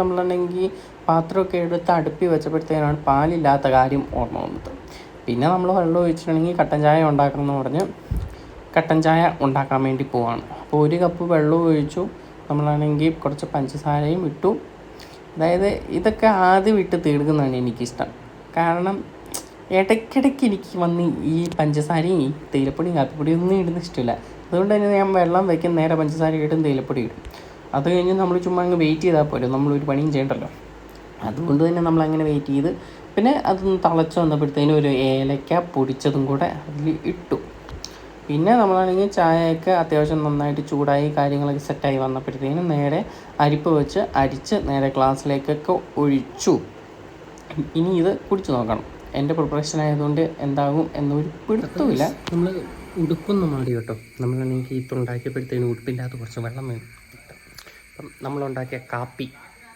നമ്മളാണെങ്കിൽ പാത്രമൊക്കെ എടുത്ത് അടുപ്പിൽ വെച്ചപ്പോഴത്തേനാണ് പാലില്ലാത്ത കാര്യം ഓർമ്മ വന്നത്. പിന്നെ നമ്മൾ വെള്ളം ഒഴിച്ചിട്ടുണ്ടെങ്കിൽ കട്ടൻ ചായ ഉണ്ടാക്കണമെന്ന് പറഞ്ഞ് കട്ടൻ ചായ ഉണ്ടാക്കാൻ വേണ്ടി പോവാണ്. അപ്പോൾ 1 കപ്പ് വെള്ളം ഒഴിച്ചു, നമ്മളാണെങ്കിൽ കുറച്ച് പഞ്ചസാരയും ഇട്ടു. അതായത് ഇതൊക്കെ ആദ്യം ഇട്ട് തീർക്കുന്നതാണ് എനിക്കിഷ്ടം. കാരണം ഇടയ്ക്കിടയ്ക്ക് എനിക്ക് വന്ന് ഈ പഞ്ചസാരയും ഈ തേയിലപ്പൊടിയും കാപ്പിപ്പൊടിയും ഒന്നും ഇടുന്ന ഇഷ്ടമില്ല. അതുകൊണ്ട് തന്നെ ഞാൻ വെള്ളം വയ്ക്കും, നേരെ പഞ്ചസാര ഇടും, തേയിലപ്പൊടി ഇടും. അത് കഴിഞ്ഞ് നമ്മൾ ചുമ്മാ അങ്ങ് വെയിറ്റ് ചെയ്താൽ പോലും, നമ്മളൊരു പണിയും ചെയ്യണ്ടല്ലോ. അതുകൊണ്ട് തന്നെ നമ്മളങ്ങനെ വെയിറ്റ് ചെയ്ത് പിന്നെ അതൊന്ന് തിളച്ച് വന്നപ്പോഴത്തേനും ഒരു ഏലക്ക പൊടിച്ചതും കൂടെ അതിൽ ഇട്ടു. പിന്നെ നമ്മളാണെങ്കിൽ ചായയൊക്കെ അത്യാവശ്യം നന്നായിട്ട് ചൂടായി കാര്യങ്ങളൊക്കെ സെറ്റായി വന്നപ്പോഴത്തേനും നേരെ അരിപ്പ് വെച്ച് അരിച്ച് നേരെ ഗ്ലാസ്സിലേക്കൊക്കെ ഒഴിച്ചു. ഇനി ഇത് കുടിച്ച് നോക്കണം. എൻ്റെ പ്രിപ്പറേഷൻ ആയതുകൊണ്ട് എന്താകും എന്നൊരു പിടുത്തമില്ല. നമ്മൾ ഉടുപ്പൊന്നും മാറി കേട്ടോ. നമ്മളാണെങ്കിൽ ഇപ്പം ഉണ്ടാക്കിയപ്പോഴത്തേനും ഉടുപ്പിൻ്റെ അകത്ത് കുറച്ച് വെള്ളം വേണം. അപ്പം നമ്മളുണ്ടാക്കിയ കാപ്പി